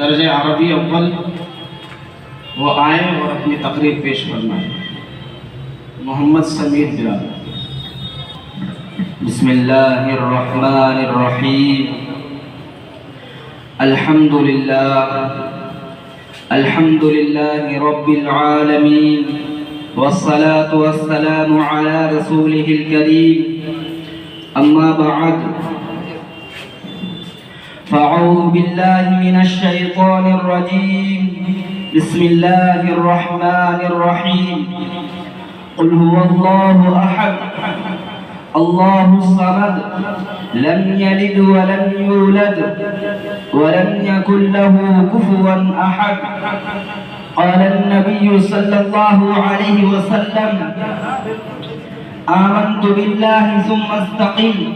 درجہ عربی اول وہ آئیں اور اپنی تقریر پیش فرمائیں۔ محمد سمیر بلال۔ بسم اللہ الرحمن الرحیم۔ الحمد للہ رب العالمین، والصلاة والسلام على رسوله الكريم، اما بعد فاعوذ باللہ من الشیطان الرجیم، بسم اللہ الرحمن الرحیم۔ قل هو اللہ احد اللہ الصمد لم یلد ولم یولد ولم یکن له کفوا احد۔ قال النبی صلی اللہ علیہ وسلم آمنت باللہ ثم استقم۔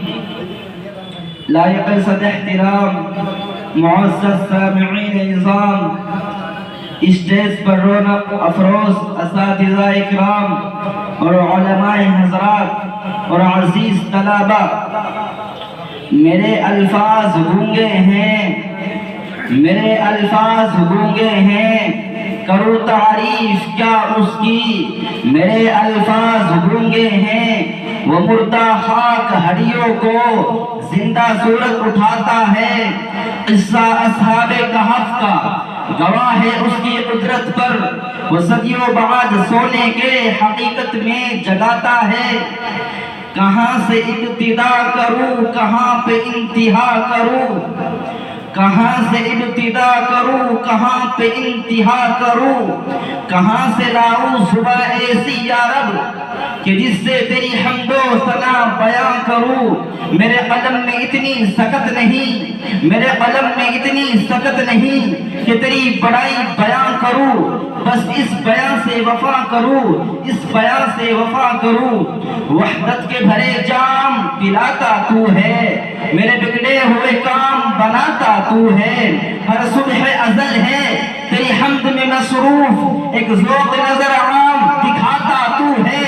لائق صد احترام معزز سامعین نظام، اسٹیج پر رونق افروز اساتذہ اکرام اور علماء حضرات اور عزیز طلبہ، میرے الفاظ گونگے ہیں، میرے الفاظ گونگے ہیں، کرو تعریف کیا اس کی، میرے الفاظ گونگے ہیں، وہ مردہ خاک ہڈیوں کو زندہ صورت اٹھاتا ہے۔ قصہ اصحاب کہف کا گواہ ہے اس کی قدرت پر، وہ صدیوں بعد سونے کے حقیقت میں جگاتا ہے۔ کہاں سے ابتدا کروں کہاں پہ انتہا کروں، کہاں سے ابتدا کروں کہاں پہ انتہا کروں، کہاں سے لاؤں زباں ایسی یا رب کہ جس سے تیری حمد و ثنا بیاں کروں۔ میرے قلم میں اتنی سکت نہیں، میرے قلم میں اتنی سکت نہیں کہ تیری بڑائی بیاں کروں، بس اس بیاں سے وفا کروں، اس بیاں سے وفا کروں۔ وحدت کے بھرے جام پلاتا تو ہے، میرے بگڑے ہوئے کام بناتا تو ہے۔ ہر صبح ازل ہے تیری حمد میں مصروف، ایک ذوق نظر عام دکھاتا تو ہے۔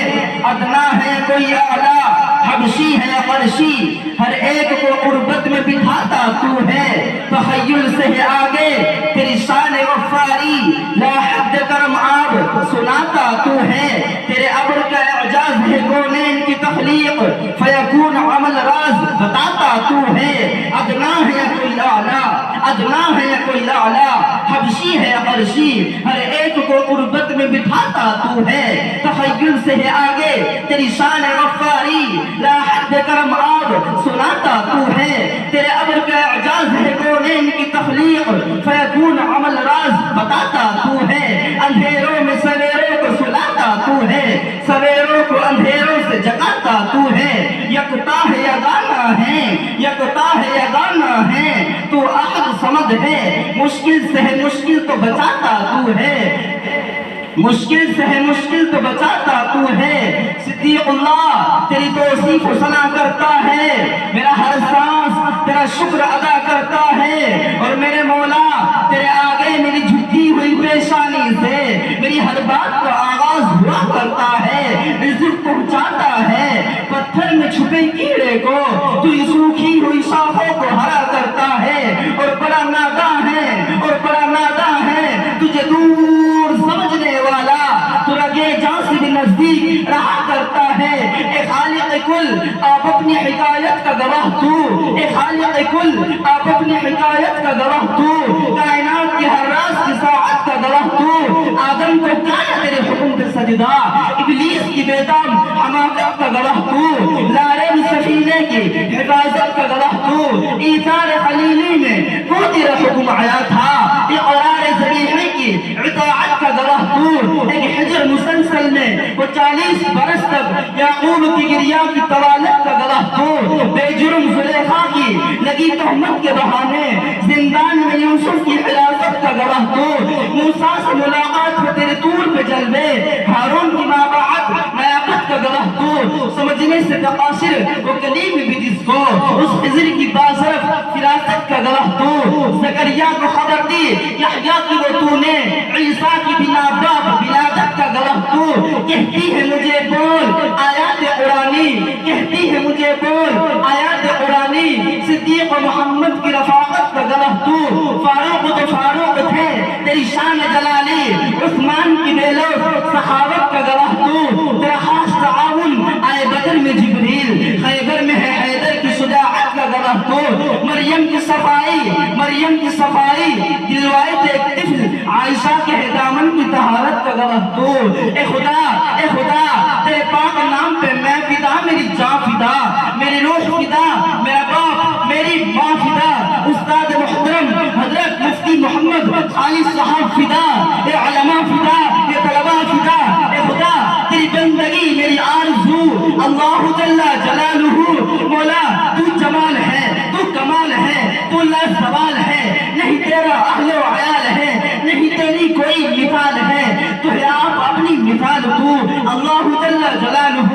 ادنا ہے کوئی اعلیٰ، حبشی ہے قرشی، ہر ایک کو قربت میں بٹھاتا تو ہے۔ تخیل سے ہے آگے تیری شان غفاری، لا حد کرم آب سناتا تو ہے۔ تیرے ابر کا اعجاز ہے کونین کی تخلیق، فیکون عمل راز بتاتا تو ہے۔ ادنا ہے کوئی اعلیٰ، ادنا ہے کوئی اعلیٰ، حبشی ہے قرشی، ہر ایک کو قربت میں بٹھاتا تو ہے۔ تخیل سے ہے آگے تیری شان غفاری، لا حد کرم آب سناتا تو ہے۔ تیرے ابر کا اعجاز ہے کونین کی تخلیق، فیکون عمل راز بتاتا تو ہے۔ اندھیروں میں سویروں کو سلاتا تو ہے، سویروں کو اندھیروں سے جگاتا تو ہے۔ یکتا ہے یگانا ہے، یکتا ہے یگانا ہے، تو احد صمد ہے، مشکل سے ہے مشکل تو بچاتا تو ہے، مشکل سے ہے مشکل تو بچاتا تو ہے۔ صدیق اللہ تیری توصیف و ثنا کرتا ہے، میرا ہر سانس تیرا شکر ادا کرتا ہے، اور میرے مولا تیرے آگے میری جھکی ہوئی پیشانی سے میری ہر بات کا آغاز ہوا کرتا ہے، رزق پہنچاتا ہے۔ پتھر میں چھپے کیڑے کو تو سوکھی ہوئی شاخوں کو ہرا کرتا ہے، اور بڑا ناداں ہے، اور بڑا ناداں ہے، تجھے دور سمجھنے والا تو رگے جاں سے بھی نزدیک رہا کرتا ہے۔ اے خالق کل آپ اپنی حکایت کا گواہ تو، اے خالق کل آپ اپنی حکایت کا گواہ تو، کائنات کی ہر راز کی ساعت کا گواہ تو۔ آدم کو کیا تیرے حکم پہ سجدہ، ابلیس کی بیدام حماقت کا گواہ تو، لارے سفینے کی حفاظت کا گواہ تو۔ ایثار خلیلی میں وہ تیرا حکم آیا تھا، اقرار ذبیحے کی اطاعت کا گواہ تو۔ ایک حجر مسلسل میں وہ 40 برس تک یعقوب کی گریہ کی طوالت کا گواہ تو۔ بے جرم زلیخا کی لگی تہمت کے بہانے زندان میں یوسف کی حراست کا گواہ تو۔ موسیٰ سے ملاقات میں تیرے طور پہ جلوے، ہارون کی مابعد نیاقت کا گواہ تو۔ سمجھنے سے تقاصر وہ کلیم بھی جس کو، اس خضر کی بازرف فراست کا گواہ تو۔ زکریا کو خبر دی یحییٰ کی وہ تو نے، عیسیٰ کی بنا باپ ولادت کا گواہ تو۔ کہتی ہے مجھے بول آیات قرآنی، کہتی ہے مجھے بول آیات قرآنی، صدیق و محمد کی رفاقت کا گواہ تو۔ فاروق تو فاروق تھے تیری شان جلالی، عثمان کی بے لوٹ سخاوت کا گواہ تو، تیرا خاص تعاون آئے بدر میں جبریل، خیبر میں ہے حیدر کی شجاعت کا گواہ تو، مریم کی صفائی دلوائے تھے ایک طفل عائشہ کے دامن کی طہارت کا گواہ تو، اے خدا تیرے پاک نام پہ میں فدا، میری جان فدا، میری روح فدا، میرا باپ میری ماں فدا، استاد محترم حضرت مفتی محمد خالد صاحب فدا، اے علماء فدا، اے طلباء فدا، اے خدا تیری بندگی میری آرزو، اللہ جل جلالہ، مولا تو جمال ہے، تو کمال ہے، تو لا سوال ہے، نہیں تیرا اہل و عیال ہے، نہیں تیری کوئی مثال ہے، تو ہے آپ اپنی مثال تو، اللہ جل جلالہ،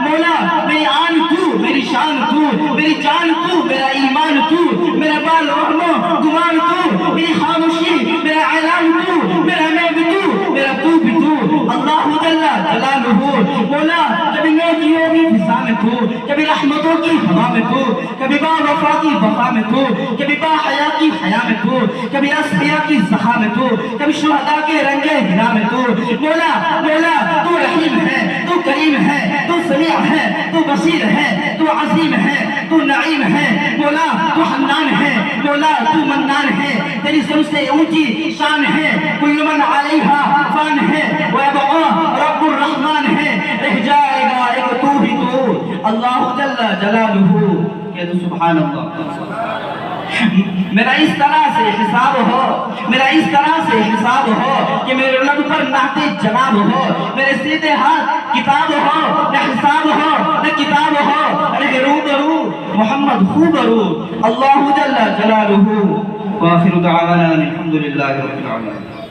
مولا میری آن تو، میری شان تو، میری جان تو، میرا ایمان تو، میرا بال وہم و گمان تو، میری خاموشی میرا اعلان تو، میرا میں بھی تو، میرا تو بھی تو، اللہ جل جلالہ، مولا کبھی نیکیوں کی فضا میں تو، کبھی رحمتوں کی ہوا میں تو، کبھی با وفا کی وفا میں تو، کبھی با حیا کی حیا میں تو، کبھی اصفیاء کی زخا میں تو، کبھی شہداء کے رنگے ہنا میں تو، مولا تو رحیم ہے، تو کریم ہے، تو سمیع ہے، تو بصیر ہے، تو عظیم ہے، تو نعیم ہے، مولا تو حنان ہے، مولا تو منان ہے، تیری سب سے اونچی شان ہے، کل من علیہا فان ہے، ویبقا رب الرحمن ہے، رہ جائے گا ایک تو ہی تو، اللہ جل جلالہ، کہہ دو سبحان اللہ۔ میرا اس طرح سے حساب ہو کہ میرے لب پر نعت جناب ہو، میرے سیدھے ہاتھ کتاب ہو، نہ حساب ہو نہ کتاب ہو، رہ روبرو محمد خوبرو، اللہ جل جلالہ، وآخر دعوانا الحمدللہ رب العالمین۔